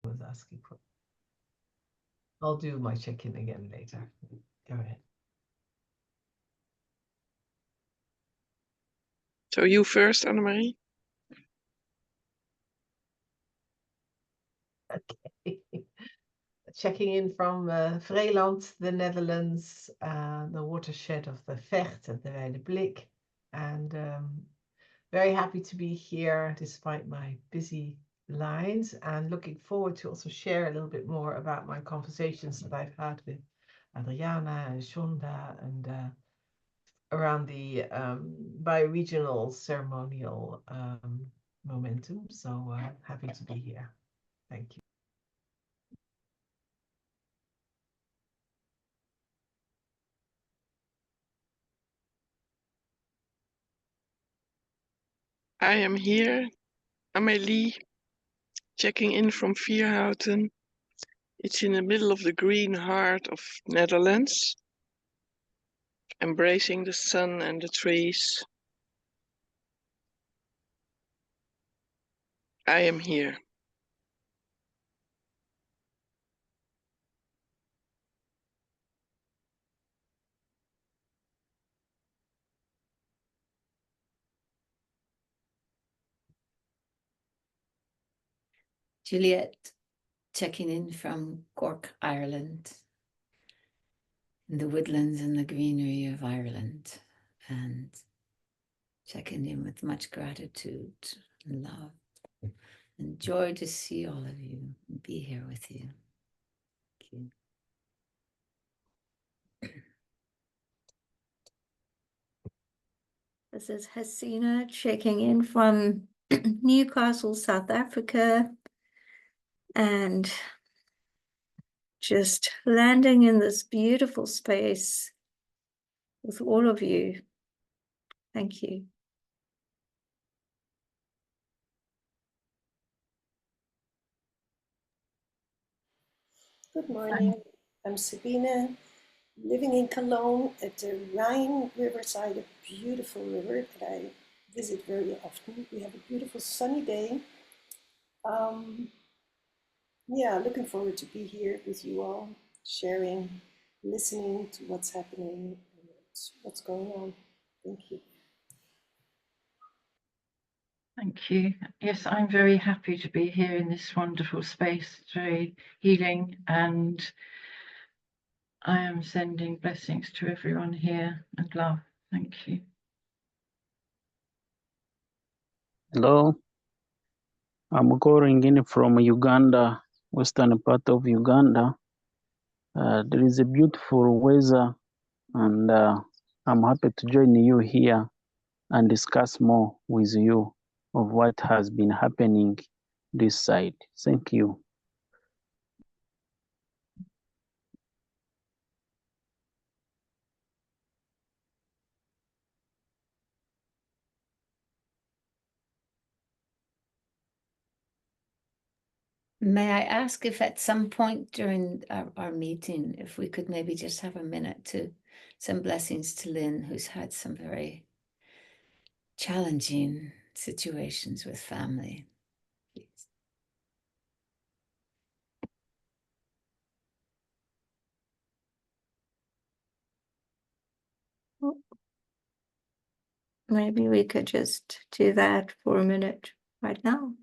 was asking for. I'll do my check-in again later. Go ahead. So you first, Annemarie. Okay. Checking in from Vreeland, the Netherlands, the watershed of the Vecht and the Wijde Blik. And very happy to be here despite my busy lines, and looking forward to also share a little bit more about my conversations that I've had with Adriana and Shonda and around the bioregional ceremonial momentum. So happy to be here. Thank you. I am here, Amélie, checking in from Vierhouten. It's in the middle of the green heart of Netherlands, embracing the sun and the trees. I am here. Juliet, checking in from Cork, Ireland, in the woodlands and the greenery of Ireland, and checking in with much gratitude and love. And joy to see all of you and be here with you. Thank you. This is Hasina checking in from Newcastle, South Africa, and just landing in this beautiful space with all of you. Thank you. Good morning, I'm Sabine, living in Cologne at the Rhine riverside, a beautiful river that I visit very often. We have a beautiful sunny day. Yeah, looking forward to be here with you all, sharing, listening to what's happening, and what's going on. Thank you. Thank you. Yes, I'm very happy to be here in this wonderful space. It's very healing, and I am sending blessings to everyone here and love. Thank you. Hello, I'm calling in from Uganda, western part of Uganda. There is a beautiful weather, and I'm happy to join you here and discuss more with you of what has been happening this side. Thank you. May I ask if at some point during our meeting, if we could maybe just have a minute to send blessings to Lynn, who's had some very challenging situations with family, please. Maybe we could just do that for a minute right now.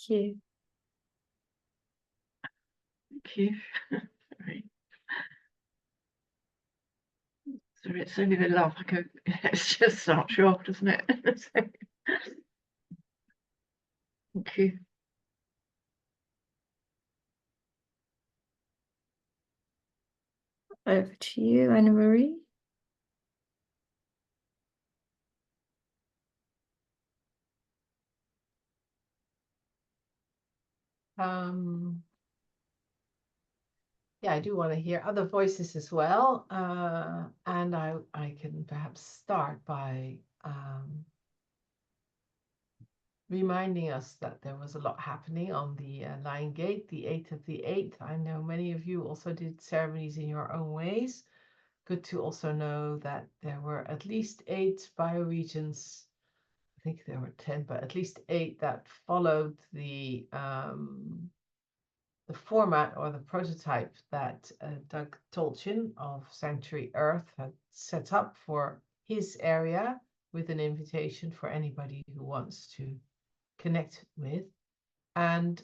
you. Thank you. Sorry. Sorry, it's only the laugh. I go, it just starts you off, doesn't it? Thank you. Over to you, Anna-Marie. Yeah, I do want to hear other voices as well. And I can perhaps start by reminding us that there was a lot happening on the Lion Gate, the 8th of the 8th. I know many of you also did ceremonies in your own ways. Good to also know that there were at least 8 bioregions. I think there were 10, but at least 8 that followed the format or the prototype that Doug Tolchin of Sanctuary Earth had set up for his area, with an invitation for anybody who wants to connect with, and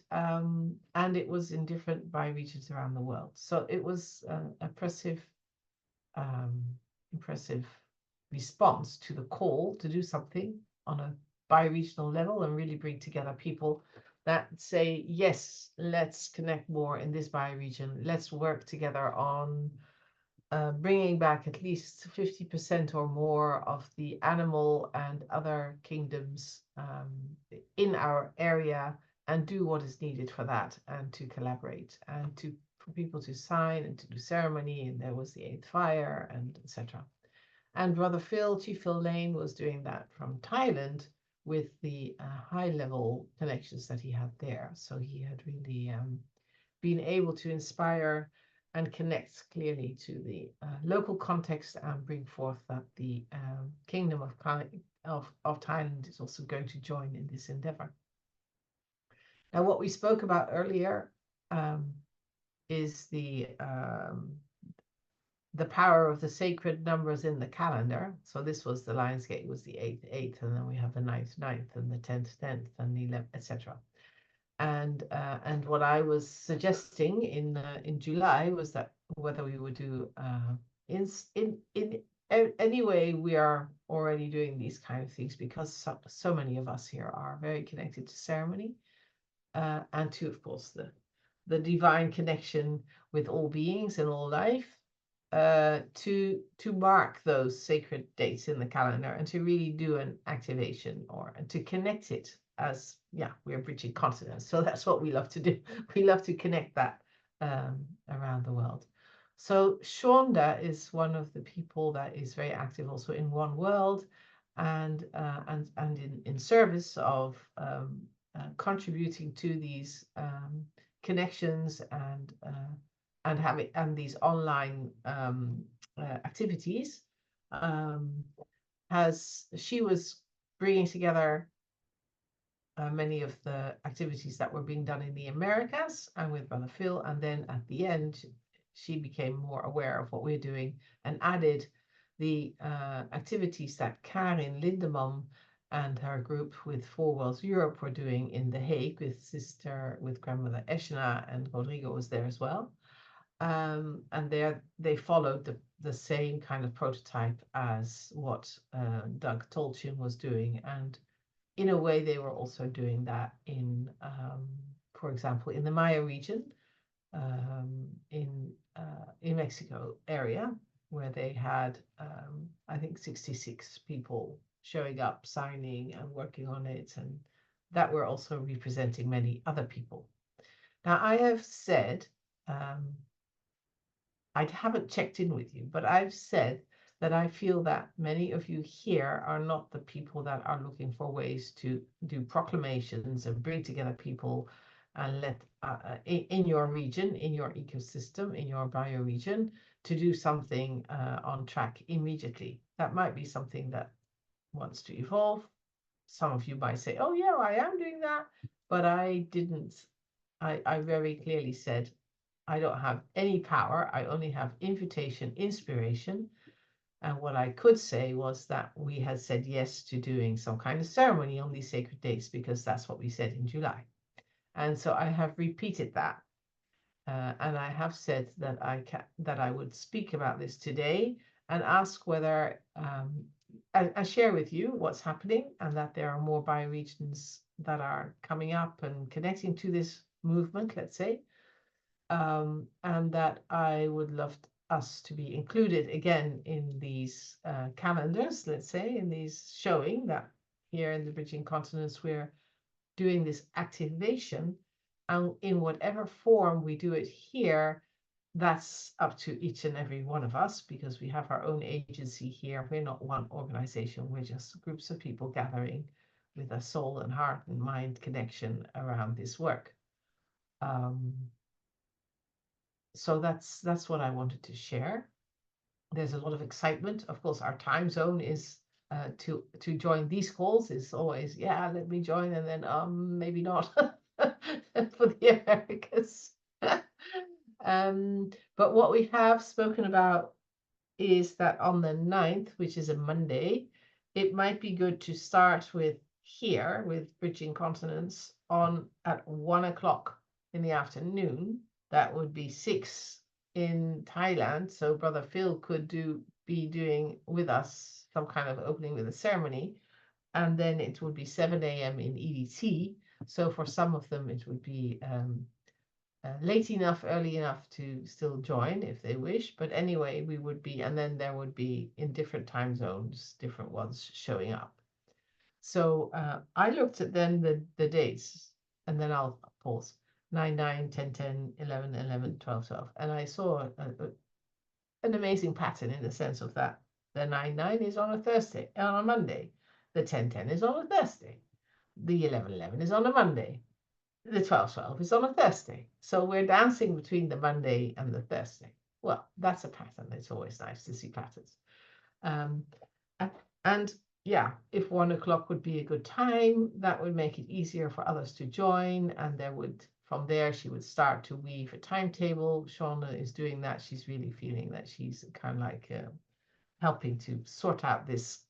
it was in different bioregions around the world. So it was an impressive response to the call to do something on a bioregional level and really bring together people that say, yes, let's connect more in this bioregion. Let's work together on bringing back at least 50% or more of the animal and other kingdoms in our area, and do what is needed for that, and to collaborate, and for people to sign and to do ceremony. And there was the 8th fire, and etc. And Brother Phil, Chief Phil Lane, was doing that from Thailand with the high-level connections that he had there. So he had really been able to inspire and connect clearly to the local context, and bring forth that the Kingdom of Thailand is also going to join in this endeavor. Now, what we spoke about earlier is the power of the sacred numbers in the calendar. So this was the Lion's Gate was the 8th, and then we have the 9th, and the 10th, and the 11th, etc. And what I was suggesting in July was that whether we would do in any way, we are already doing these kind of things, because so many of us here are very connected to ceremony, and to, of course, the divine connection with all beings and all life, to mark those sacred dates in the calendar, and to really do an activation, and to connect it, as we're bridging continents, so that's what we love to do. We love to connect that around the world. So Shonda is one of the people that is very active also in One World, and in service of contributing to these connections and these online activities. She was bringing together many of the activities that were being done in the Americas and with Brother Phil, and then at the end she became more aware of what we're doing and added the activities that Karin Lindemann and her group with Four Worlds Europe were doing in The Hague with grandmother Eshna, and Rodrigo was there as well. And there they followed the same kind of prototype as what Doug Tolchin was doing, and in a way they were also doing that in, for example, in the Maya region, in Mexico area, where they had I think 66 people showing up, signing and working on it, and that were also representing many other people. Now, I have said, I haven't checked in with you, but I've said that I feel that many of you here are not the people that are looking for ways to do proclamations and bring together people and let in your region, in your ecosystem, in your bioregion, to do something on track immediately. That might be something that wants to evolve. Some of you might say, oh yeah, I am doing that, but I didn't. I very clearly said, I don't have any power. I only have invitation, inspiration. And what I could say was that we had said yes to doing some kind of ceremony on these sacred dates, because that's what we said in July. And so I have repeated that. And I have said that I would speak about this today and ask whether I share with you what's happening, and that there are more bioregions that are coming up and connecting to this movement, let's say, and that I would love us to be included again in these calendars, let's say, in these, showing that here in the Bridging Continents we're doing this activation, and in whatever form we do it here, that's up to each and every one of us, because we have our own agency here. We're not one organization, we're just groups of people gathering with a soul and heart and mind connection around this work. So that's what I wanted to share. There's a lot of excitement. Of course, our time zone is to join these calls is always, yeah, let me join, and then maybe not for the Americas. But what we have spoken about is that on the 9th, which is a Monday, it might be good to start with here with Bridging Continents at 1 o'clock in the afternoon. That would be 6 in Thailand. So Brother Phil could be doing with us some kind of opening with a ceremony. And then it would be 7 a.m. in EDT. So for some of them, it would be late enough, early enough to still join if they wish. But anyway, we would be, and then there would be in different time zones, different ones showing up. So I looked at then the dates, and then I'll pause. 9, 9, 10, 10, 11, 11, 12, 12. And I saw an amazing pattern in the sense of that the 9, 9 is on a Thursday, on a Monday. The 10, 10 is on a Thursday. The 11, 11 is on a Monday. The 12, 12 is on a Thursday. So we're dancing between the Monday and the Thursday. Well, that's a pattern. It's always nice to see patterns. And yeah, if 1 o'clock would be a good time, that would make it easier for others to join. And there would, from there, she would start to weave a timetable. Shauna is doing that. She's really feeling that she's kind of like helping to sort out this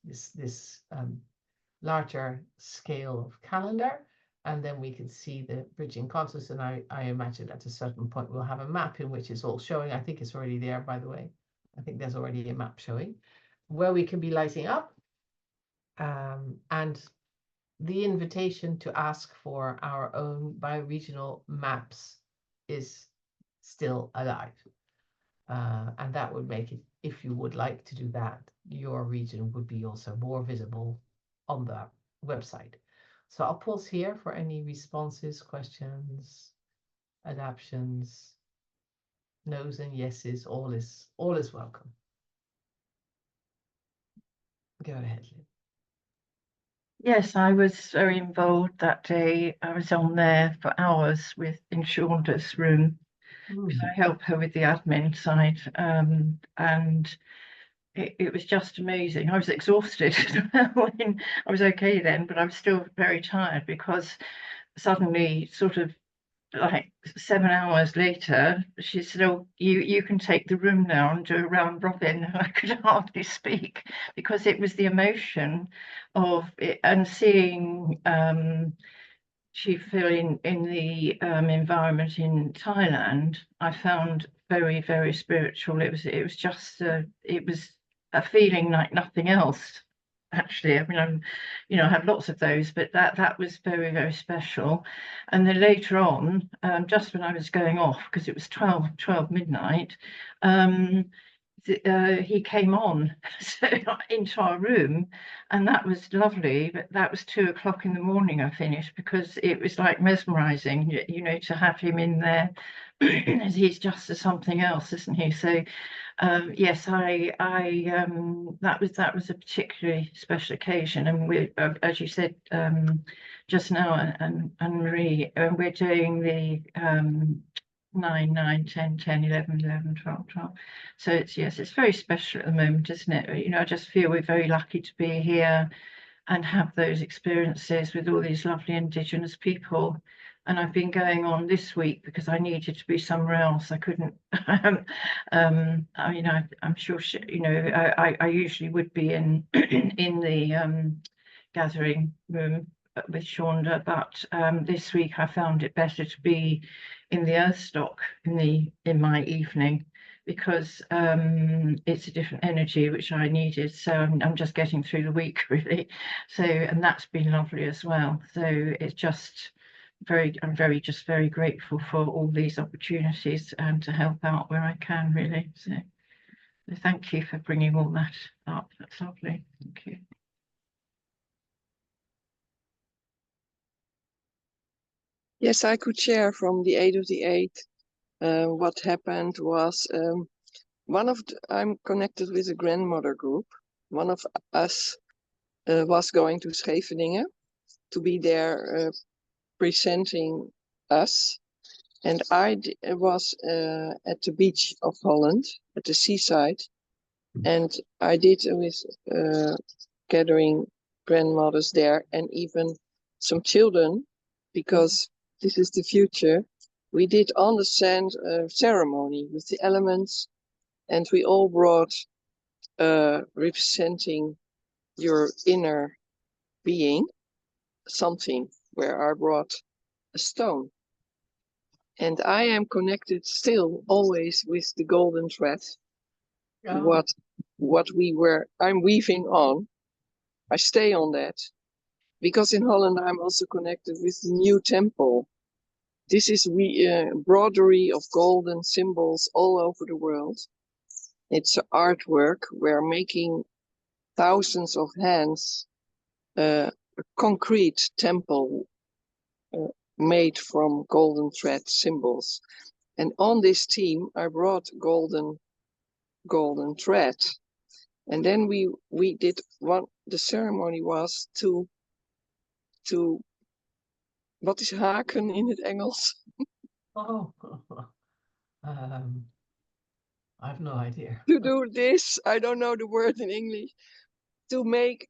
larger scale of calendar. And then we can see the Bridging Continents. And I imagine at a certain point we'll have a map in which it's all showing. I think it's already there, by the way. I think there's already a map showing where we can be lighting up. And the invitation to ask for our own bioregional maps is still alive. And that would make it, if you would like to do that, your region would be also more visible on the website. So I'll pause here for any responses, questions, adaptions, no's and yeses. All is welcome. Go ahead, Lynn. Yes, I was very involved that day. I was on there for hours in Shonda's room because I help her with the admin side, and it was just amazing. I was exhausted. I was okay then, but I was still very tired because suddenly, sort of like 7 hours later, she said, "Oh, you can take the room now and do a round robin." And I could hardly speak because it was the emotion of it and seeing she feel in the environment in Thailand. I found very, very spiritual. It was just it was a feeling like nothing else. Actually, I mean, I had lots of those, but that was very, very special. And then later on, just when I was going off, because it was 12 midnight, he came on into our room, and that was lovely. But that was 2 o'clock in the morning I finished, because it was like mesmerizing, to have him in there. He's just something else, isn't he? So yes, that was a particularly special occasion, and we, as you said just now, and Marie, we're doing the 9, 9, 10, 10, 11, 11, 12, 12. So it's very special at the moment, isn't it? I just feel we're very lucky to be here and have those experiences with all these lovely Indigenous people. And I've been going on this week because I needed to be somewhere else. I couldn't. I'm sure I usually would be in the gathering room with Shonda, but this week I found it better to be in the earth stock in my evening, because it's a different energy which I needed. So I'm just getting through the week really. So, and that's been lovely as well. So it's just I'm very grateful for all these opportunities and to help out where I can really. So thank you for bringing all that up. That's lovely. Thank you. Yes, I could share from the 8 of the 8. What happened was I'm connected with a grandmother group. One of us was going to Scheveningen to be there presenting us. And I was at the beach of Holland, at the seaside. And I did with gathering grandmothers there and even some children, because this is the future. We did on the sand ceremony with the elements, and we all brought representing your inner being something, where I brought a stone. And I am connected still always with the golden thread. Oh. I'm weaving on. I stay on that. Because in Holland, I'm also connected with the new temple. This is broadery of golden symbols all over the world. It's an artwork. We're making thousands of hands, a concrete temple made from golden thread symbols. And on this team, I brought golden thread. And then we did the ceremony was to wat is haken in het Engels? Oh. I have no idea. To do this, I don't know the word in English. To make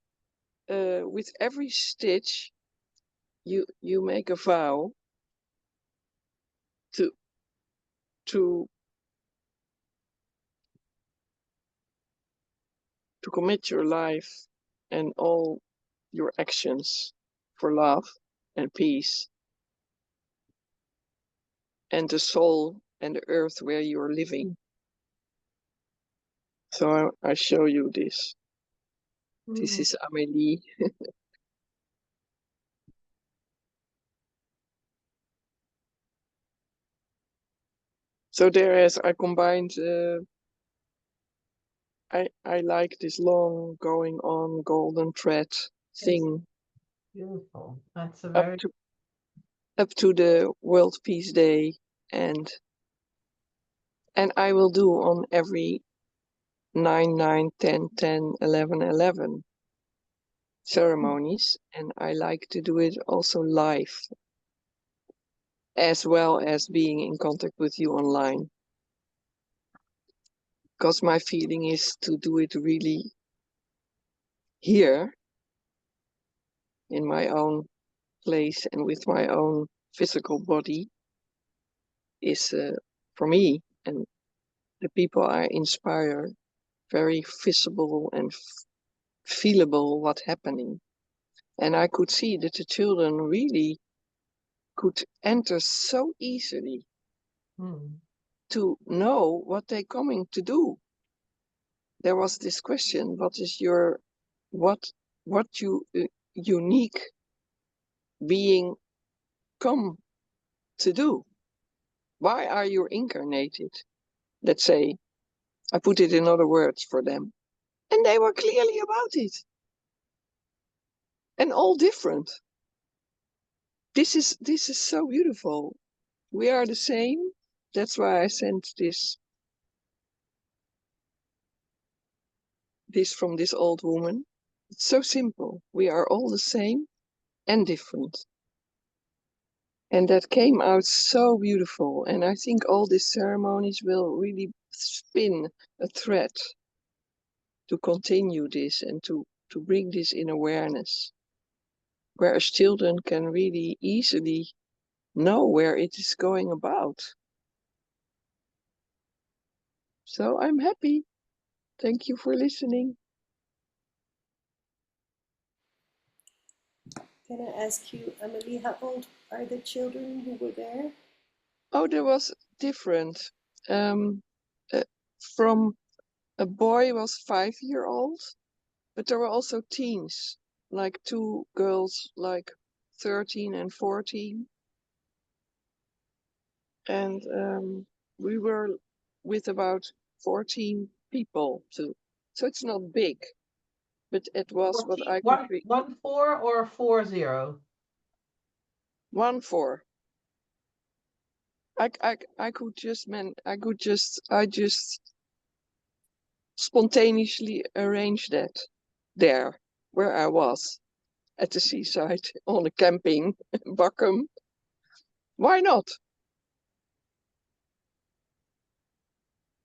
with every stitch, you make a vow to commit your life and all your actions for love and peace, and the soul and the earth where you're living. So I show you this. This is Amélie. So I combined, I like this long going on golden thread thing. Beautiful. That's a very up to the World Peace Day, and I will do on every 9, 9, 10, 10, 11, 11 ceremonies, and I like to do it also live, as well as being in contact with you online. Because my feeling is to do it really here, in my own place and with my own physical body, is for me and the people I inspire very visible and feelable what's happening. And I could see that the children really could enter so easily to know what they're coming to do. There was this question, what is your, what you unique being come to do? Why are you incarnated? Let's say, I put it in other words for them. And they were clearly about it. And all different. This is so beautiful. We are the same. That's why I sent this from this old woman. It's so simple. We are all the same and different. And that came out so beautiful. And I think all these ceremonies will really spin a thread to continue this and to bring this in awareness. Whereas children can really easily know where it is going about. So I'm happy. Thank you for listening. Can I ask you, Amelie, how old are the children who were there? Oh, there was different. From a boy was 5-year-old, but there were also teens, like 2 girls, like 13 and 14. And we were with about 14 people too. So it's not big, but it was 14, what I could be. 1-4 or 4-0? 1-4. I just spontaneously arranged that there where I was at the seaside on a camping Bakum. Why not?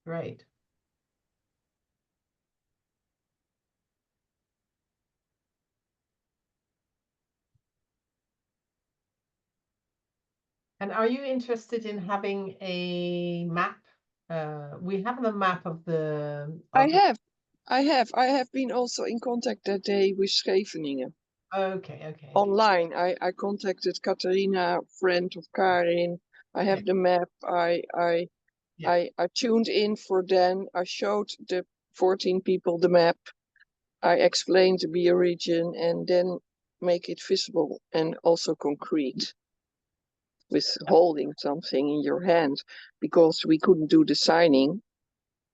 Great. And are you interested in having a map? We have the map of the. I have been also in contact that day with Scheveningen. Okay. Online, I contacted Catharina, friend of Karin. I have the map. I tuned in for them. I showed the 14 people the map. I explained the bioregion and then make it visible and also concrete with holding something in your hand, because we couldn't do the signing.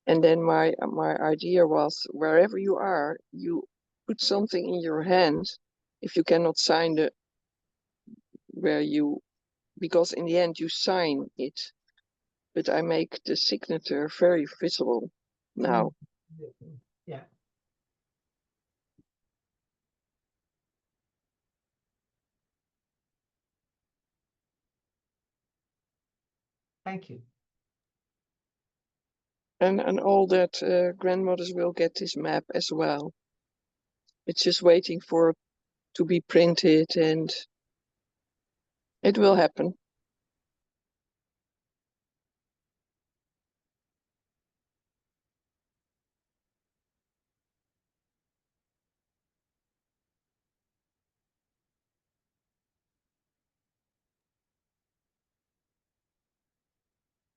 And then my idea was, wherever you are, you put something in your hand if you cannot sign because in the end you sign it, but I make the signature very visible now. Yeah. Thank you. And all that grandmothers will get this map as well. It's just waiting for to be printed, and it will happen.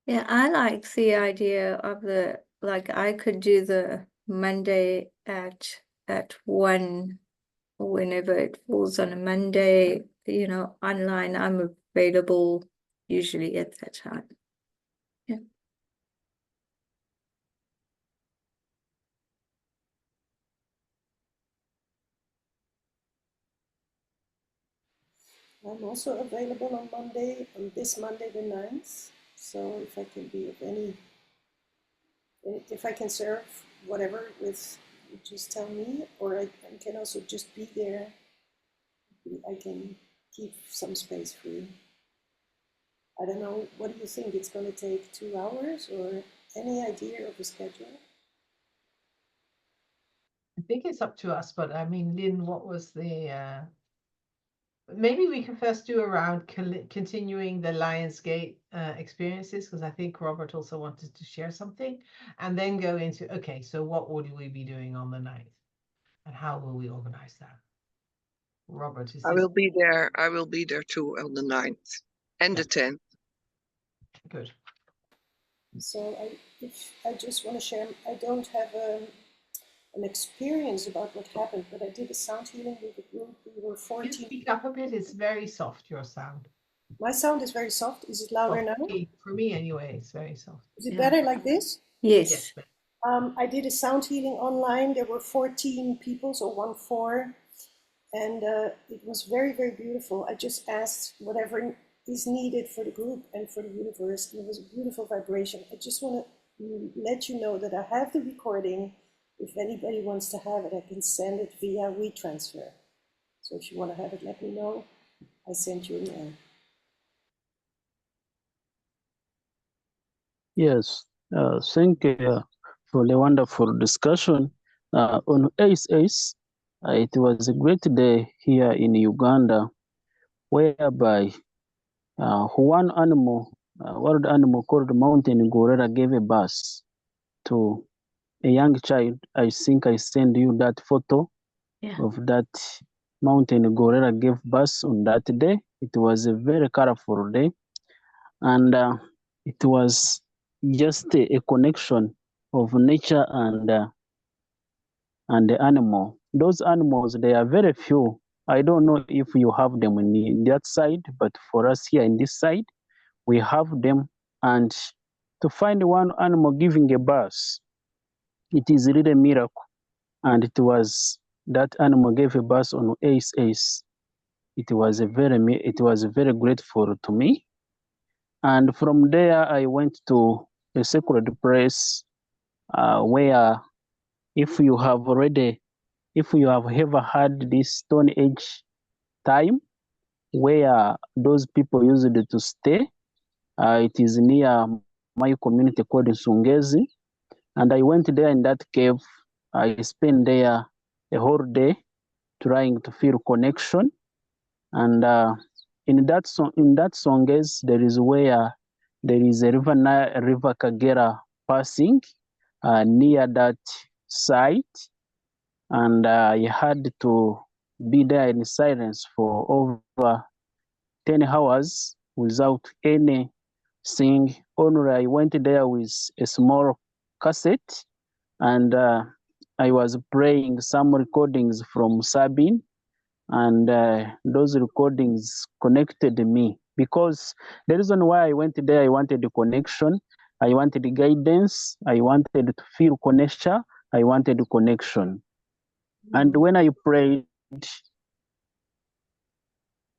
Yeah, I like the idea of like I could do the Monday at 1 whenever it falls on a Monday, online. I'm available usually at that time. Yeah. I'm also available on Monday, on this Monday the 9th. So if I can be of if I can serve whatever with, just tell me, or I can also just be there. I can keep some space free. I don't know, what do you think? It's going to take 2 hours, or any idea of a schedule? I think it's up to us, but I mean, Lynn, what was the maybe we can first do around continuing the Lionsgate experiences, because I think Robert also wanted to share something, and then go into, okay, so what would we be doing on the 9th and how will we organize that? Robert, is I this will be there. I will be there too on the 9th and the 10th. good? So I just want to share, I don't have an experience about what happened, but I did a sound healing with a group. We were 14. You speak up a bit, it's very soft, your sound. My sound is very soft. Is it louder now? For me anyway, it's very soft. Is it better like this? Yes. I did a sound healing online. There were 14 people, so 1-4. And it was very, very beautiful. I just asked whatever is needed for the group and for the universe. And it was a beautiful vibration. I just want to let you know that I have the recording. If anybody wants to have it, I can send it via WeTransfer. So if you want to have it, let me know. I sent you a mail. Yes, thank you for the wonderful discussion. On ASAs, it was a great day here in Uganda, whereby one wild animal called mountain gorilla gave a birth to a young child. I think I send you that photo of that mountain gorilla gave birth on that day. It was a very colorful day, and it was just a connection of nature and the animal. Those animals, they are very few. I don't know if you have them in that side, but for us here in this side, we have them. And to find one animal giving a birth, it is really a miracle. And it was that animal gave a birth on Ace Ace. It was very grateful to me. And from there, I went to a sacred place where if you have ever had this Stone Age time, where those people used to stay, it is near my community called Sungezi. And I went there in that cave. I spent there a whole day trying to feel connection. And in that Songez, there is where there is a river Kagera passing near that site, and I had to be there in silence for over 10 hours without anything. Only I went there with a small cassette, and I was playing some recordings from Sabine, and those recordings connected me, because the reason why I went there, I wanted the connection, I wanted the guidance, I wanted to feel connection, I wanted the connection. And when I prayed,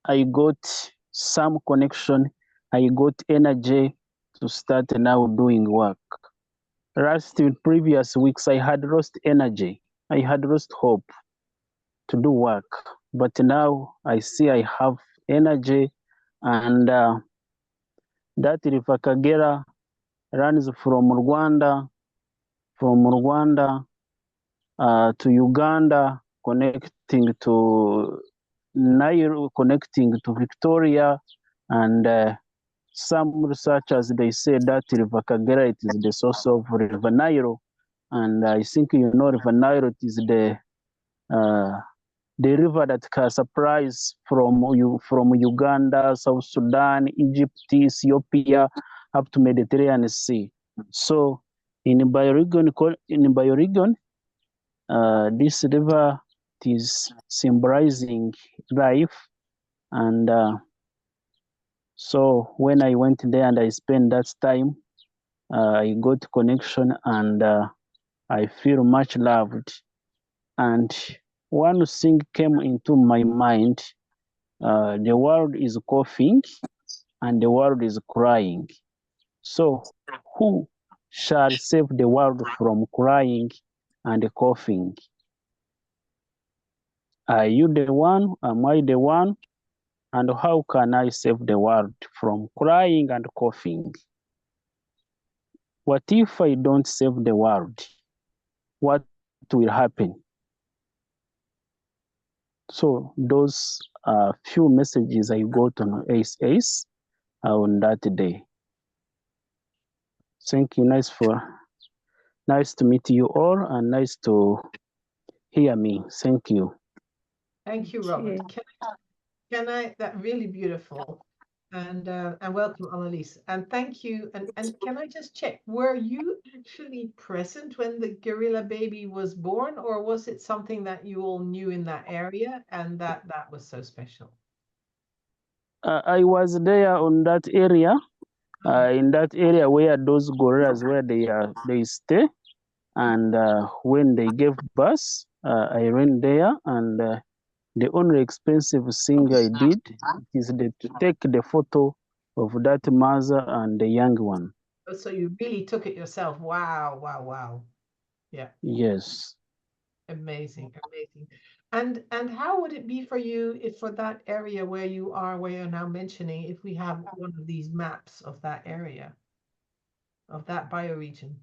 I got some connection, I got energy to start now doing work. Previous weeks, I had lost energy, I had lost hope to do work, but now I see I have energy, and that river Kagera runs from Rwanda to Uganda, connecting to Nile, connecting to Victoria, and some researchers, they say that river Kagera, it is the source of river Nile, and I think you know river Nile, it is the river that supplies from Uganda, South Sudan, Egypt, Ethiopia, up to Mediterranean Sea. So in bioregion, this river is symbolizing life, and so when I went there and I spent that time, I got connection, and I feel much loved. And one thing came into my mind, the world is coughing and the world is crying. So who shall save the world from crying and coughing? Are you the one? Am I the one? And how can I save the world from crying and coughing? What if I don't save the world? What will happen? So those few messages I got on Ace on that day. Thank you. Nice to meet you all, and nice to hear me. Thank you. Thank you, Robert. Can I? That really beautiful, and welcome, Annelies, and thank you. And can I just check? Were you actually present when the gorilla baby was born, or was it something that you all knew in that area, and that was so special? I was there on that area, in that area where those gorillas where they stay, and when they gave birth, I ran there, and the only expensive thing I did is to take the photo of that mother and the young one. Oh, so you really took it yourself? Wow, wow, wow! Yeah. Yes. Amazing, amazing. And how would it be for you if for that area where you're now mentioning, if we have one of these maps of that area, of that bioregion?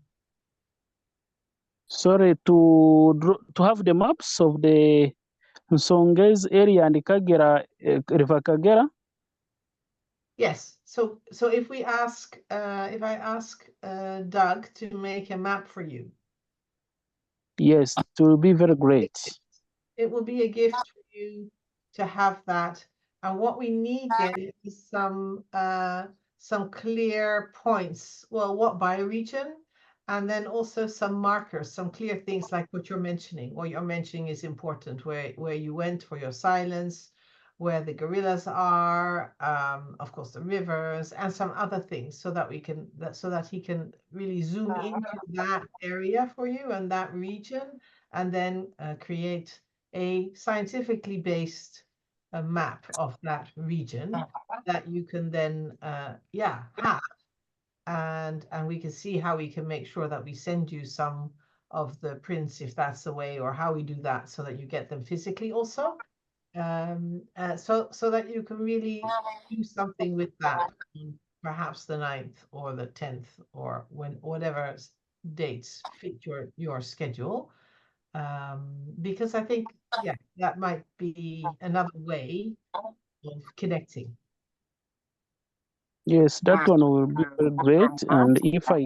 Sorry, to have the maps of the Nsongez area and the Kagera, River Kagera? Yes. So if we ask, if I ask Doug to make a map for you. Yes, it will be very great. It will be a gift for you to have that. And what we need then is some clear points. Well, what bioregion? And then also some markers, some clear things like what you're mentioning. What you're mentioning is important, where you went for your silence, where the gorillas are, of course, the rivers, and some other things, so that so that he can really zoom into that area for you and that region, and then create a scientifically based map of that region that you can then have, and we can see how we can make sure that we send you some of the prints, if that's the way, or how we do that so that you get them physically also, so that you can really do something with that on perhaps the 9th or the 10th, or whatever dates fit your schedule, because I think, yeah, that might be another way of connecting. Yes, that one will be very great. And if I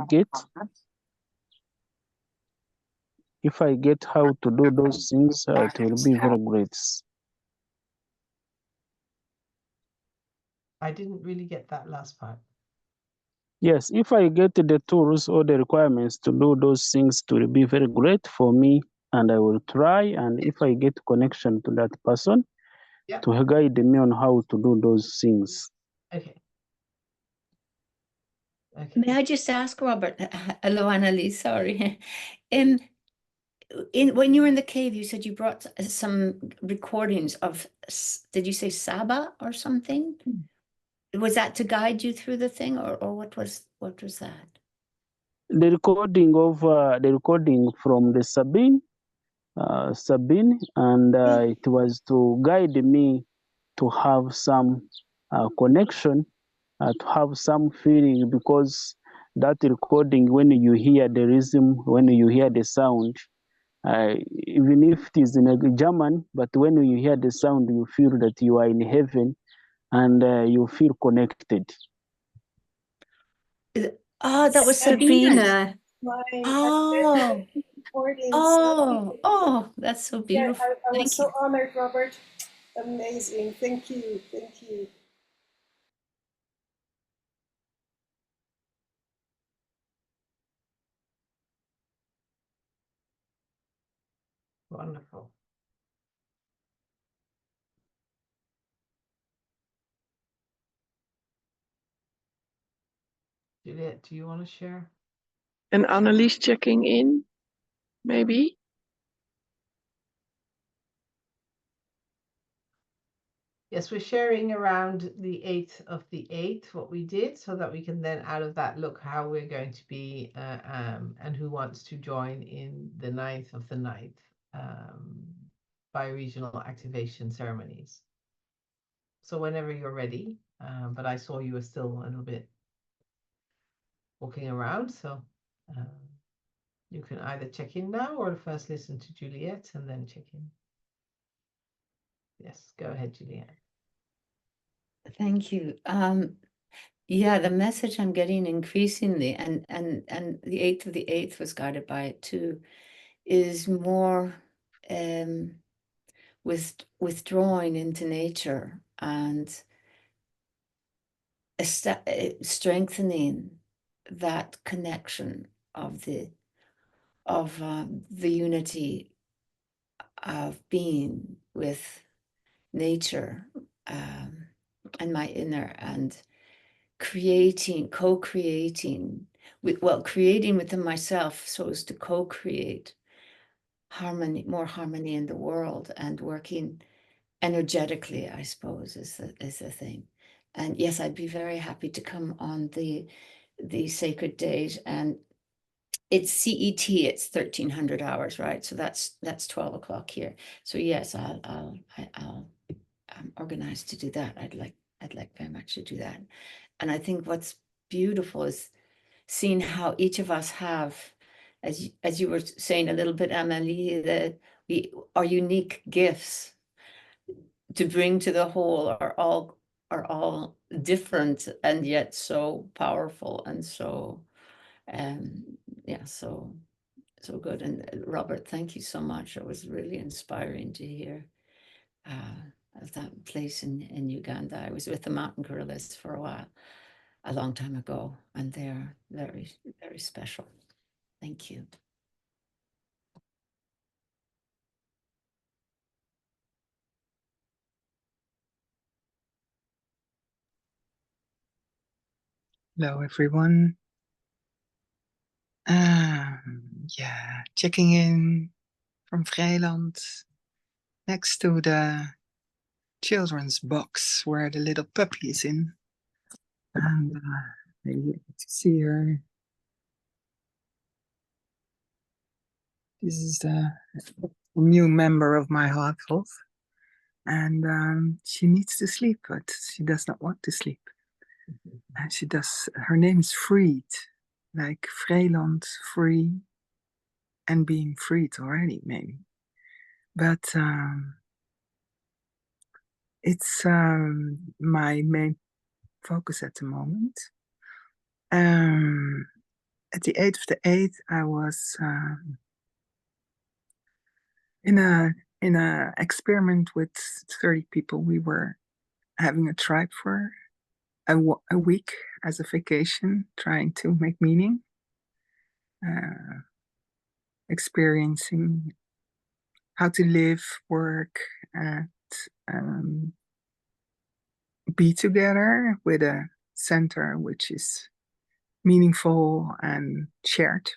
get how to do those things, it will be very great. I didn't really get that last part. Yes, if I get the tools or the requirements to do those things, it will be very great for me, and I will try. And if I get connection to that person, Yeah. to guide me on how to do those things. Okay. May I just ask, Robert? Hello, Annalise. Sorry. When you were in the cave, you said you brought some recordings of, did you say Saba or something? Was that to guide you through the thing, or what was that? The recording from the Sabine, and it was to guide me to have some connection, to have some feeling, because that recording, when you hear the rhythm, when you hear the sound, even if it is in a German, but when you hear the sound, you feel that you are in heaven, and you feel connected. Oh, that was Sabina. Oh, That's so beautiful. Yeah, I was Thank you. so honored, Robert. Amazing. Thank you. Thank you. Wonderful. Juliet, do you want to share? And Annelies checking in, maybe? Yes, we're sharing around the 8th of the 8th what we did, so that we can then out of that look how we're going to be, and who wants to join in the 9th of the 9th Bioregional Activation Ceremonies. So whenever you're ready, but I saw you were still a little bit walking around, so you can either check in now or first listen to Juliet and then check in. Yes, go ahead, Juliet. Thank you. Yeah, the message I'm getting increasingly, and the 8th of the 8th was guided by it too, is more withdrawing into nature and strengthening that connection of the unity of being with nature, and my inner, and co-creating creating within myself so as to co-create more harmony in the world, and working energetically, I suppose, is the thing. And yes, I'd be very happy to come on the sacred days, and it's CET, it's 1300 hours, right? So that's 12 o'clock here. So yes, I'm organized to do that. I'd like very much to do that. And I think what's beautiful is seeing how each of us have, as you were saying a little bit, Amelie, that our unique gifts to bring to the whole are all different, and yet so powerful, and so yeah, so good. And Robert, thank you so much. It was really inspiring to hear. of that place in Uganda. I was with the mountain gorillas for a while, a long time ago, and they're very, very special. Thank you. Hello, everyone. Yeah, checking in from Vrijland next to the children's box where the little puppy is in. And maybe you get to see her. This is the new member of my household. And she needs to sleep, but she does not want to sleep. And she does, her name is Freed, like Vrijland, free, and being freed already, maybe. But it's my main focus at the moment. At the 8th of the 8th, I was in a experiment with 30 people. We were having a tribe for a week as a vacation, trying to make meaning, experiencing how to live, work, and be together with a center which is meaningful and shared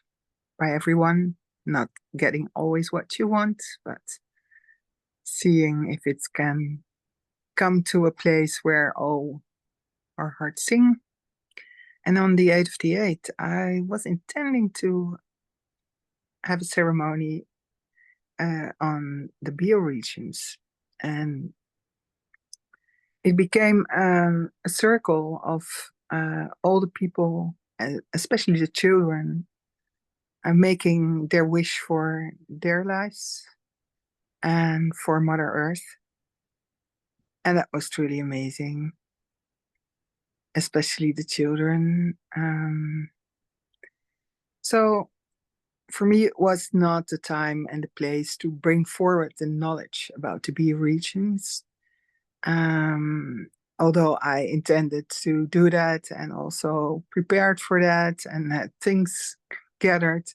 by everyone, not getting always what you want, but seeing if it can come to a place where all our hearts sing. And on the 8th of the 8th, I was intending to have a ceremony on the bioregions, and it became a circle of all the people, especially the children, making their wish for their lives and for Mother Earth. And that was truly amazing, especially the children. So for me, it was not the time and the place to bring forward the knowledge about the bioregions. Although I intended to do that and also prepared for that and had things gathered,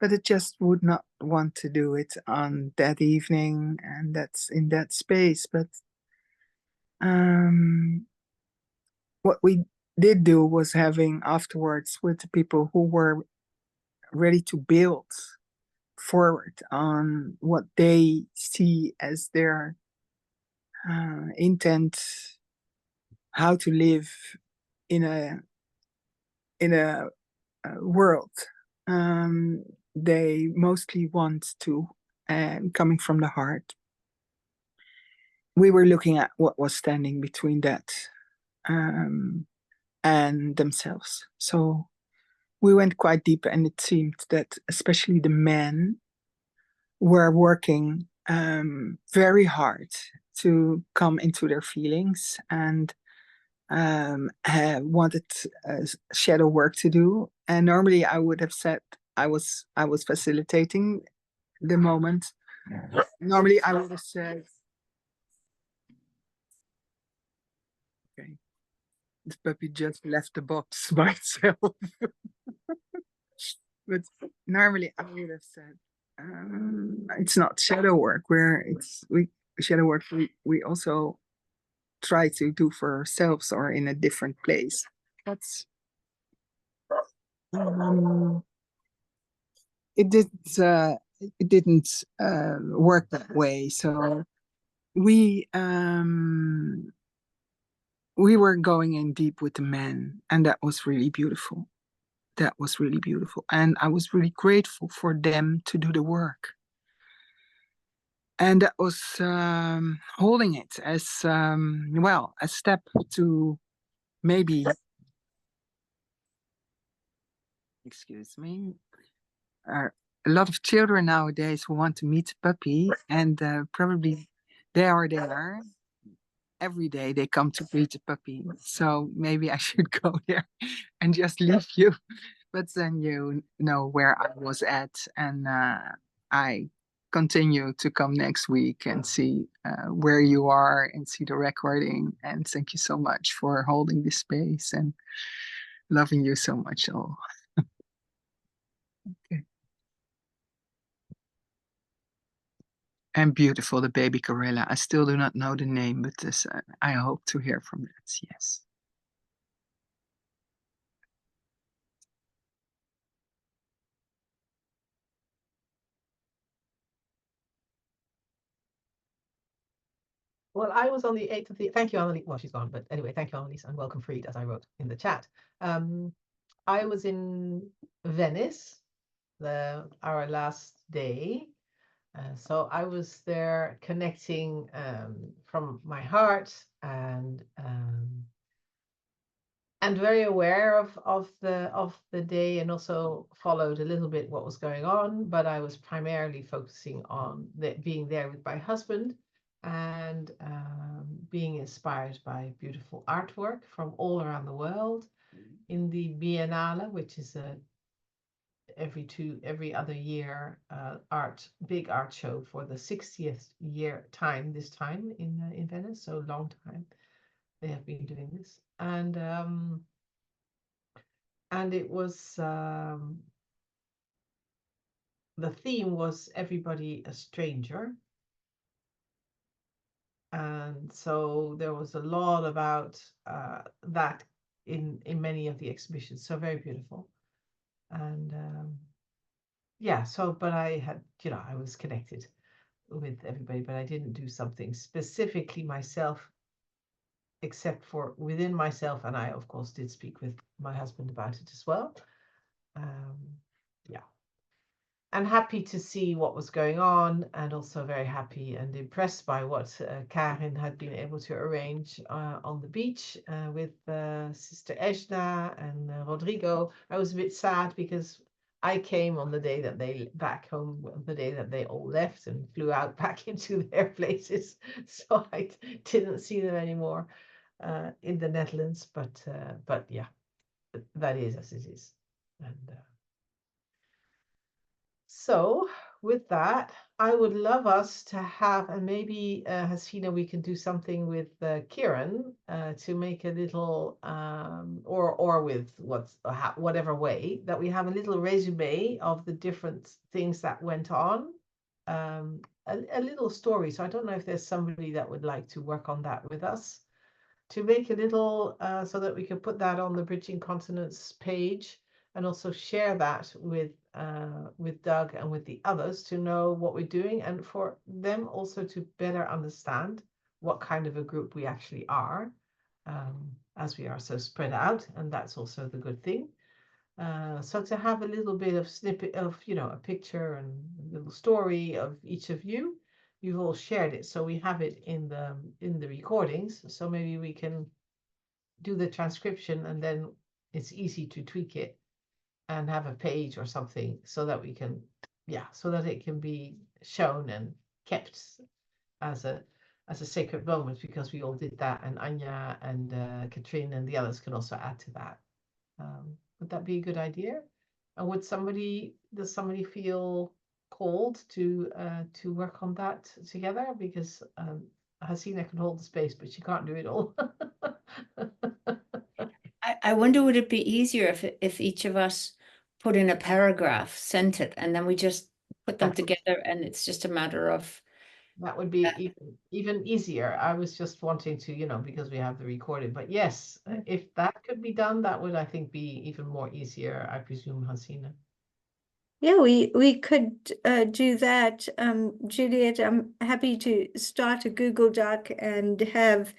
but it just would not want to do it on that evening and that's in that space. But what we did do was having afterwards with the people who were ready to build forward on what they see as their intent, how to live in a world they mostly want to, and coming from the heart. We were looking at what was standing between that and themselves. So we went quite deep, and it seemed that especially the men were working very hard to come into their feelings and wanted shadow work to do. And normally I would have said I was facilitating the moment. Normally I would have said, okay, this puppy just left the box by itself. But normally I would have said, it's not shadow work shadow work we also try to do for ourselves or in a different place. That's it didn't work that way. So we were going in deep with the men, and that was really beautiful. That was really beautiful, and I was really grateful for them to do the work. And that was holding it as well, a step to maybe, excuse me, a lot of children nowadays who want to meet a puppy, and probably they are there every day. They come to greet a puppy. So maybe I should go there and just leave you. But then you know where I was at, and I continue to come next week and see where you are and see the recording. And thank you so much for holding this space and loving you so much all. Okay. And beautiful, the baby gorilla. I still do not know the name, but this, I hope to hear from that. Yes. Well, I was on the 8th of the, thank you, Annelies. Well, she's gone, but anyway, thank you, Annelies, and welcome, Fried, as I wrote in the chat. I was in Venice, our last day. So I was there connecting from my heart and very aware of the day, and also followed a little bit what was going on, but I was primarily focusing on being there with my husband and being inspired by beautiful artwork from all around the world in the Biennale, which is a every other year big art show for the 60th year time, this time in Venice. So long time they have been doing this, and it was the theme was everybody a stranger, and so there was a lot about that in many of the exhibitions. So very beautiful. And yeah, so but I had, I was connected with everybody, but I didn't do something specifically myself, except for within myself, and I of course did speak with my husband about it as well. Yeah, and happy to see what was going on, and also very happy and impressed by what Karin had been able to arrange on the beach with Sister Ejna and Rodrigo. I was a bit sad because I came on the day that they back home, the day that they all left and flew out back into their places. So I didn't see them anymore in the Netherlands. But yeah, that is as it is. And so with that, I would love us to have, and maybe Hasina, we can do something with Kieran to make a little, or with whatever way that we have a little resume of the different things that went on, a little story. So I don't know if there's somebody that would like to work on that with us, to make a little, so that we can put that on the Bridging Continents page, and also share that with Doug and with the others to know what we're doing, and for them also to better understand what kind of a group we actually are, as we are so spread out, and that's also the good thing. So to have a little bit of snippet of, a picture and a little story of each of you. You've all shared it, so we have it in the recordings. So maybe we can do the transcription, and then it's easy to tweak it and have a page or something, so that we can, so that it can be shown and kept as a sacred moment, because we all did that, and Anya and Katrine and the others can also add to that. Would that be a good idea? And does somebody feel called to work on that together? Because Hasina can hold the space, but she can't do it all. I wonder, would it be easier if each of us put in a paragraph, sent it, and then we just put them together, and it's just a matter of. That would be even easier. I was just wanting to, because we have the recording. But yes, if that could be done, that would, I think, be even more easier, I presume, Hasina. Yeah, we could do that. Juliet, I'm happy to start a Google Doc and have,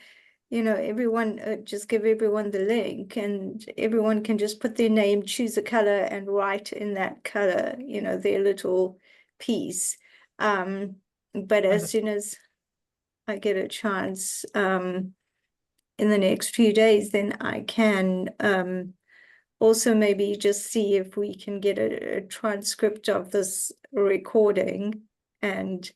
everyone, just give everyone the link, and everyone can just put their name, choose a color, and write in that color, their little piece. But as soon as I get a chance in the next few days, then I can also maybe just see if we can get a transcript of this recording, and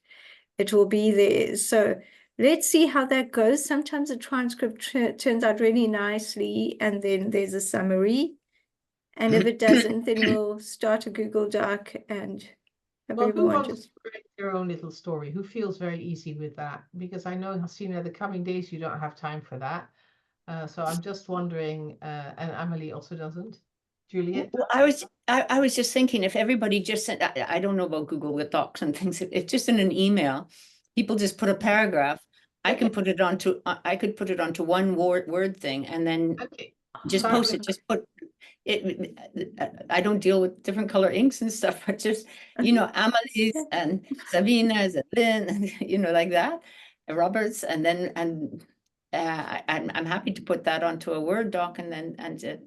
it will be there. So let's see how that goes. Sometimes a transcript turns out really nicely, and then there's a summary. And if it doesn't, then we'll start a Google Doc and Well, who everyone wants just to create their own little story? Who feels very easy with that? Because I know, Hasina, the coming days you don't have time for that. So I'm just wondering, and Amelie also doesn't. Juliet? Well, I was just thinking if everybody just sent, I don't know about Google with Docs and things, if just in an email, people just put a paragraph, I can Okay. put it onto, I could put it onto one word thing and then Okay. just Start post with it, just put it. I don't deal with different color inks and stuff, but just, you know, Amelie's and Sabina's and Lynn, and, you know, like that, and Roberts, and then, I'm happy to put that onto a Word doc and then,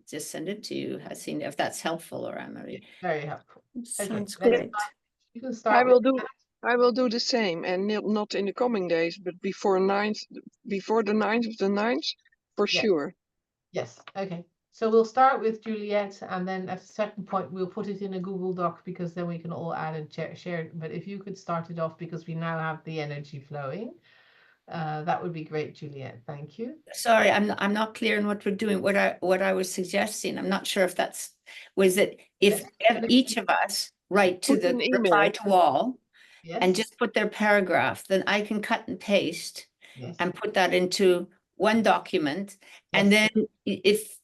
just send it to you, Hasina, if that's helpful, or Amelie. very helpful. Okay, sounds let's great. start. You can I start will with do. I will do the same, and not in the coming days, but before the 9th of the 9th, for Yeah. sure. Yes, okay. So we'll start with Juliet, and then at a certain point we'll put it in a Google Doc because then we can all add and share it. But if you could start it off because we now have the energy flowing, that would be great, Juliet. Thank you. Sorry, I'm not clear on what we're doing. What I was suggesting, I'm not sure if was that if each of us write to Put the an reply email. to all Yes. and just put their paragraph, then I can cut and paste Yes. and put that into one document. And Yes. then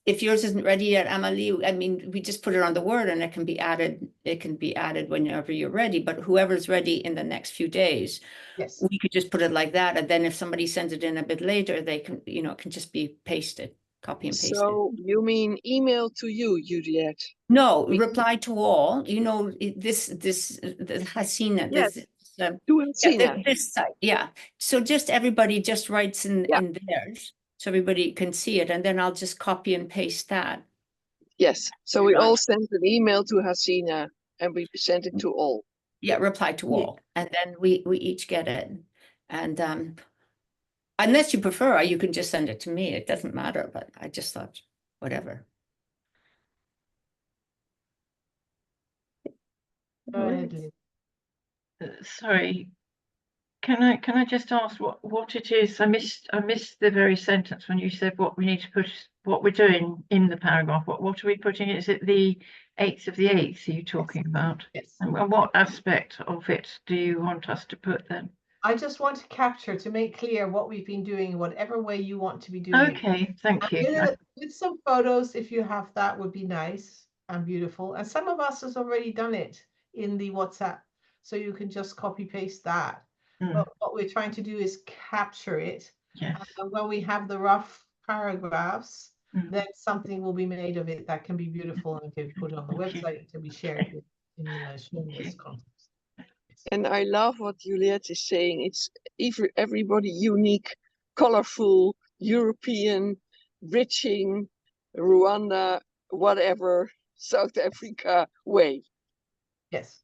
if yours isn't ready yet, Amelie, I mean, we just put it on the Word and it can be added. It can be added whenever you're ready. But whoever's ready in the next few days, Yes. we could just put it like that. And then if somebody sends it in a bit later, they can, you know, it can just be pasted, copy and pasted. So you mean email to you, Juliet? No, reply to all, you know, this Hasina, Yes. this, To yeah, Hasina. this side, yeah. So just everybody just writes in theirs, so everybody can see it, and then I'll just copy and paste that. Yes. So we all send an email to Hasina, and we send it to all. Yeah, reply to Yeah. all, and then we each get it. And unless you prefer, you can just send it to me. It doesn't matter, but I just thought, whatever. Go ahead, Liz. Sorry, can I just ask what it is? I missed the very sentence when you said what we need to put, what we're doing in the paragraph. What are we putting? Is it the 8th of the 8th are you talking about? Yes. And what aspect of it do you want us to put then? I just want to capture, to make clear what we've been doing, whatever way you want to be doing it. Okay, thank you. With some photos, if you have that, would be nice and beautiful. And some of us has already done it in the WhatsApp, so you can just copy paste that. But what we're trying to do is capture it. Yes. And when we have the rough paragraphs, then something will be made of it that can be beautiful and can be put on the website and can be shared in shameless context. And I love what Juliet is saying. It's everybody unique, colorful, European, riching, Rwanda, whatever, South Africa way. Yes.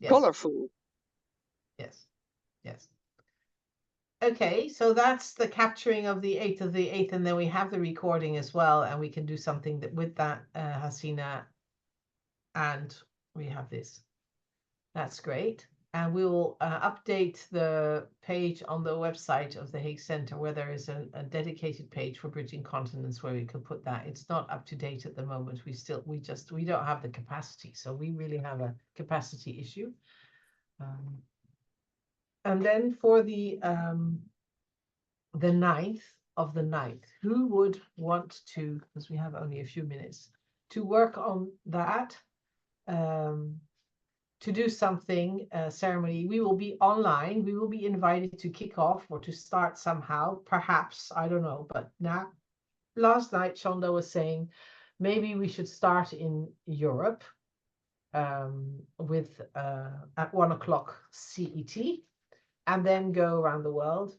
Yes. Colorful. Yes. Yes. Okay, so that's the capturing of the 8th of the 8th, and then we have the recording as well, and we can do something with that, Hasina, and we have this. That's great. And we will update the page on the website of the Hague Center where there is a dedicated page for bridging continents where we can put that. It's not up to date at the moment. We don't have the capacity. So we really have a capacity issue. And then for the 9th of the 9th, who would want to, because we have only a few minutes, to work on that? To do something ceremony. We will be online. We will be invited to kick off or to start somehow, perhaps, I don't know. But now, last night, Shonda was saying maybe we should start in Europe with at 1 o'clock CET and then go around the world.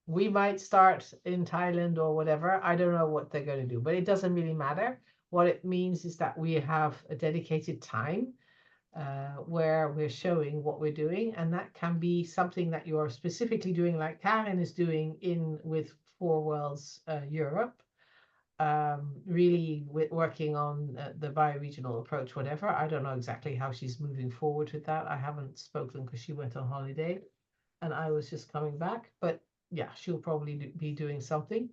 We might start in Thailand or whatever. I don't know what they're going to do, but it doesn't really matter. What it means is that we have a dedicated time where we're showing what we're doing, and that can be something that you're specifically doing, like Karen is doing with Four Worlds Europe, really working on the bioregional approach, whatever. I don't know exactly how she's moving forward with that. I haven't spoken because she went on holiday and I was just coming back, but yeah, she'll probably be doing something.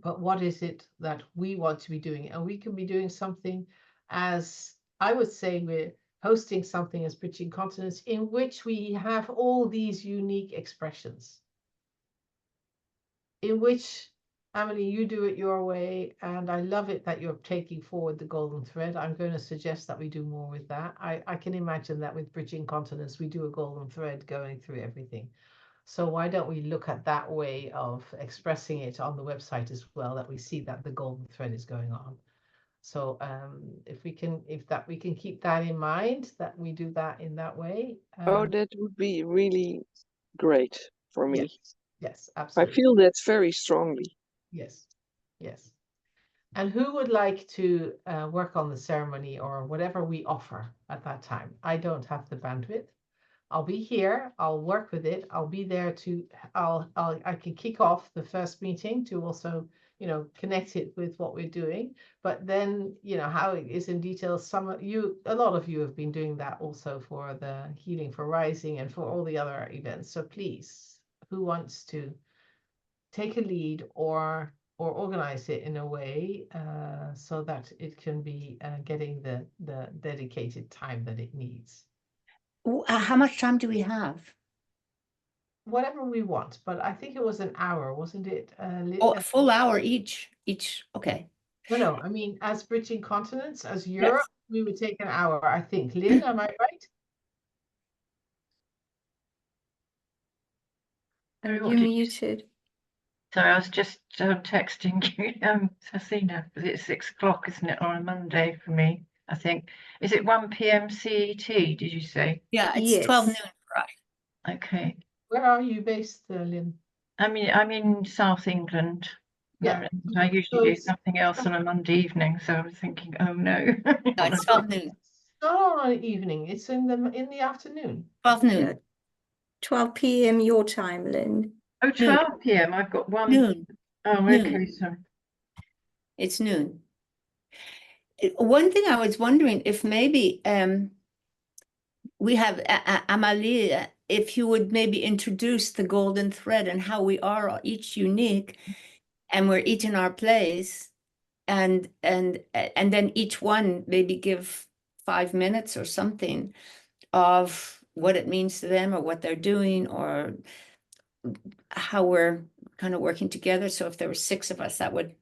But what is it that we want to be doing? And we can be doing something, as I would say, we're hosting something as Bridging Continents in which we have all these unique expressions, in which, Amelie, you do it your way, and I love it that you're taking forward the golden thread. I'm going to suggest that we do more with that. I can imagine that with Bridging Continents, we do a golden thread going through everything. So why don't we look at that way of expressing it on the website as well, that we see that the golden thread is going on. So if we can keep that in mind, that we do that in that way. Oh, that would be really great for me. Yes, I absolutely. feel that very strongly. Yes, yes. And who would like to work on the ceremony or whatever we offer at that time? I don't have the bandwidth. I'll be here. I'll work with it. I'll be there to. I can kick off the first meeting to also, connect it with what we're doing. But then, how it is in detail. A lot of you have been doing that also for the Healing for Rising and for all the other events. So please, who wants to take a lead or organize it in a way so that it can be getting the dedicated time that it needs? How much time do we have? Whatever we want, but I think it was an hour, wasn't it? A full hour each. Okay. No, I mean, as Bridging Continents, as Europe, we would take an hour, I think. Lynn, am I right? You muted. Sorry, I was just texting you, Sasina, because it's 6 o'clock, isn't it, on a Monday for me, I think. Is it 1 p.m. CET, did you say? Yeah, it's 12 noon, right? Okay. Where are you based, Lynn? I'm in South England. Yeah. I usually do something else on a Monday evening, so I was thinking, oh no. No, it's 12 noon. It's not on an evening, it's in the afternoon. 12 noon. Yeah. 12 p.m. your time, Lynn. Oh, 12 p.m. I've got one. Noon. Oh, Noon. okay, sorry. It's noon. One thing I was wondering if maybe we have Amalie, if you would maybe introduce the golden thread and how we are each unique, and we're each in our place, and then each one maybe give 5 minutes or something of what it means to them or what they're doing or how we're kind of working together. So if there were 6 of us, that would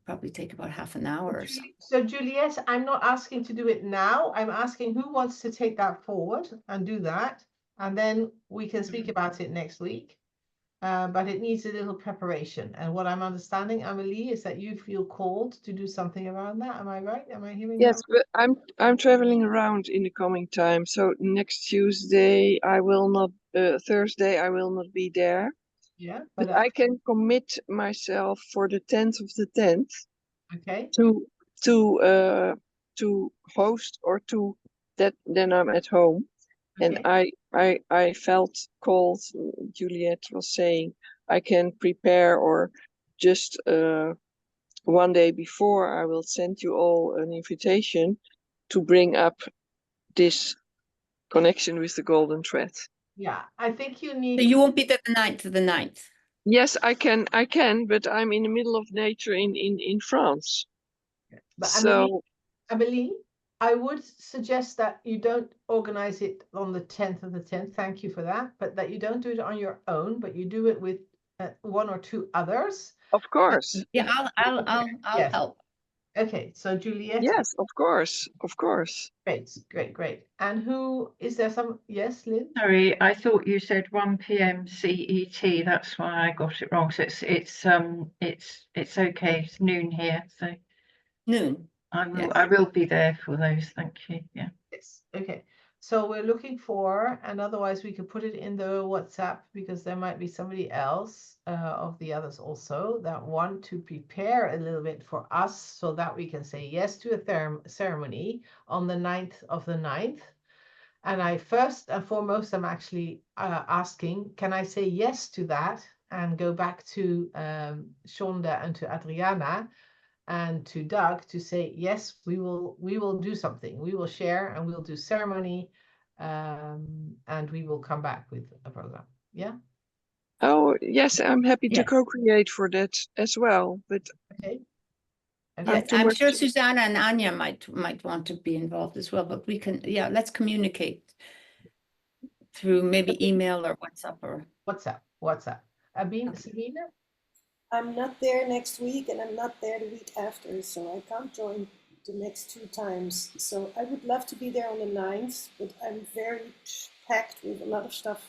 probably take about half an hour or so. So Juliet, I'm not asking to do it now. I'm asking who wants to take that forward and do that. And then we can speak about it next week. But it needs a little preparation. And what I'm understanding, Amelie, is that you feel called to do something around that. Am I right? Am I hearing Yes, that? but I'm traveling around in the coming time. So next Tuesday I will not. Thursday I will not be there. Yeah, but I can commit myself for the 10th of the 10th. Okay. To host or to that. Then I'm at home, Okay. and I felt called. Juliet was saying I can prepare or just one day before I will send you all an invitation to bring up this connection with the golden thread. Yeah, I think you need. So you won't be there the 9th of the 9th. Yes, I can, but I'm in the middle of nature in France. But So, Amelie, I would suggest that you don't organize it on the 10th of the 10th. Thank you for that. But that you don't do it on your own, but you do it with 1 or 2 others. of course. Yeah, I'll help. Okay, so Juliet. Yes, of course. Great. And who is there? Yes, Lynn. Sorry, I thought you said 1 p.m. CET. That's why I got it wrong. So it's okay. It's noon here. So noon. I will be there for those. Thank you. Yeah. Yes. Okay. So we're looking for, and otherwise we could put it in the WhatsApp because there might be somebody else of the others also that want to prepare a little bit for us so that we can say yes to a ceremony on the 9th of the 9th. And I first and foremost, I'm actually asking, can I say yes to that and go back to Shonda and to Adriana and to Doug to say, yes, we will do something. We will share and we'll do ceremony and we will come back with a program. Yeah. Oh, yes, I'm happy to co-create for that as well. But okay. And Yeah, I'm Afterwards, sure Susanna and Anya might want to be involved as well, but we can, yeah, let's communicate through maybe email or WhatsApp or. WhatsApp. Sabina? I'm not there next week and I'm not there the week after, so I can't join the next 2 times. So I would love to be there on the 9th, but I'm very packed with a lot of stuff,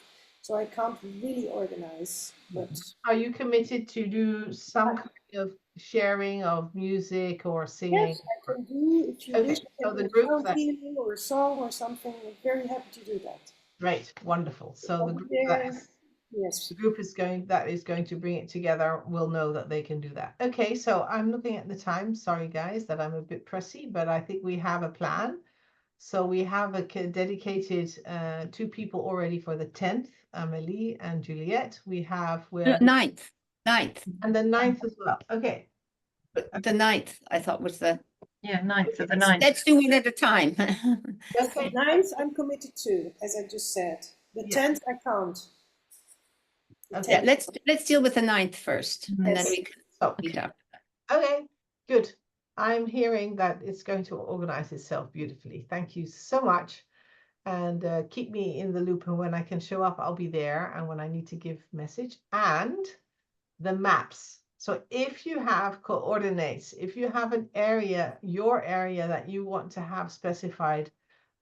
so I can't really organize. But Are you committed to do some kind of sharing of music or singing? yes, I can do, if you Okay, wish, I so can the do a group sound that, healing or a song or something. I'm very happy to do that. great, wonderful. So the Over group there, yes. that is going to bring it together will know that they can do that. Okay, so I'm looking at the time. Sorry, guys, that I'm a bit pressy, but I think we have a plan. So we have a dedicated 2 people already for the 10th, Amelie and Juliette. We have where 9th, and the 9th as well. Okay. the 9th, I thought was the. Yeah, 9th of the 9th. Let's do it at a time. Okay. 9th, I'm committed to, as I just said. The Yeah. 10th, I can't. The Okay. Yeah, 10th. let's deal with the 9th first, and then Yes. we can So, meet up. okay, good. I'm hearing that it's going to organize itself beautifully. Thank you so much. And keep me in the loop. And when I can show up, I'll be there. And when I need to give message and the maps. So if you have coordinates, if you have an area, your area that you want to have specified,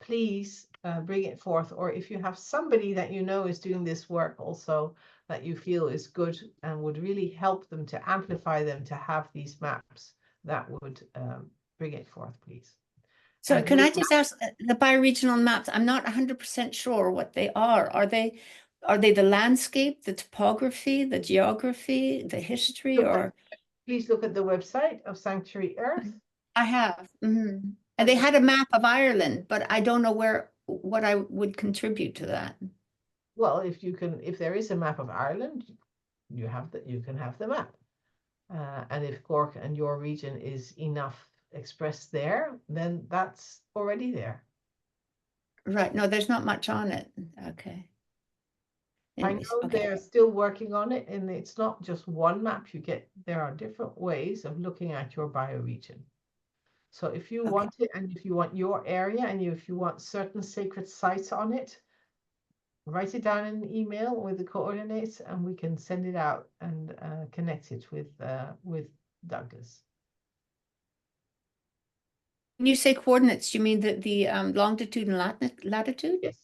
please bring it forth. Or if you have somebody that you know is doing this work also that you feel is good and would really help them to amplify them to have these maps, that would bring it forth, please. So And can I with just ask the bioregional maps? I'm not 100% sure what they are. Are they the landscape, the topography, the geography, the history, Look or? please look at the website of Sanctuary Earth. I have. And they Okay. had a map of Ireland, but I don't know what I would contribute to that. Well, if there is a map of Ireland, you can have the map. And if Cork and your region is enough expressed there, then that's already there. Right. No, there's not much on it. Okay. Anyways, I know okay. they're still working on it, and it's not just one map you get. There are different ways of looking at your bioregion. So if you want it, and if you want your area, and if you want certain sacred sites on it, write it down in an email with the coordinates, and we can send it out and connect it with Douglas. When you say coordinates, do you mean the longitude and latitude?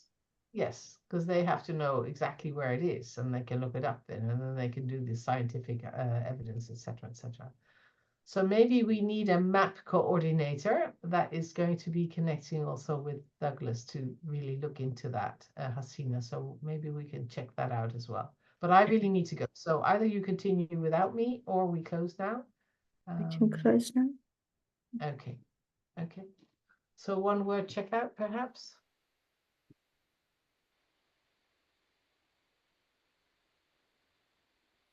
Yes, because they have to know exactly where it is, and they can look it up then, and then they can do the scientific evidence, etc., etc. So maybe we need a map coordinator that is going to be connecting also with Douglas to really look into that, Hasina. So maybe we can check that out as well. But I really need to go. So either you continue without me or we close now. We can close now. Okay. Okay. So one word checkout, perhaps?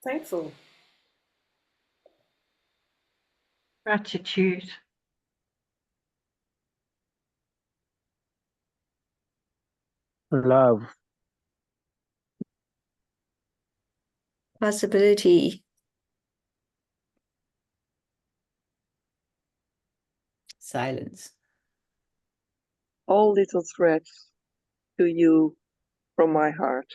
Thankful. Gratitude. Love. Possibility. Silence. All little threads to you from my heart.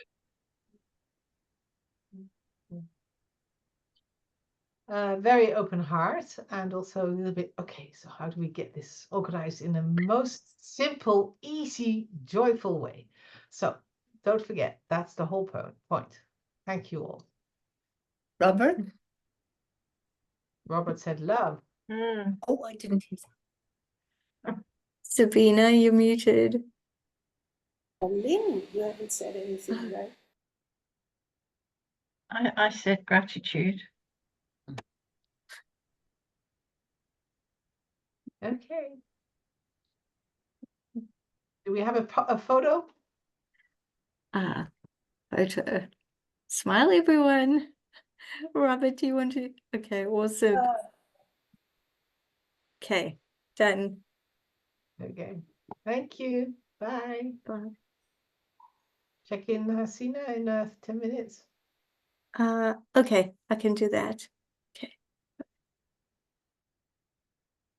Very open heart, and also a little bit, okay, so how do we get this organized in the most simple, easy, joyful way? So don't forget, that's the whole point. Thank you all. Robert? Robert said love. Oh, I didn't hear that. Sabina, you're muted. Lynn, you haven't said anything, right? I said gratitude. Okay. Do we have a photo? Photo. Smile, everyone. Robert, do you want to? Okay, awesome. Okay, done. Okay. Thank you. Bye. Bye. Check in Hasina in 10 minutes. Okay, I can do that.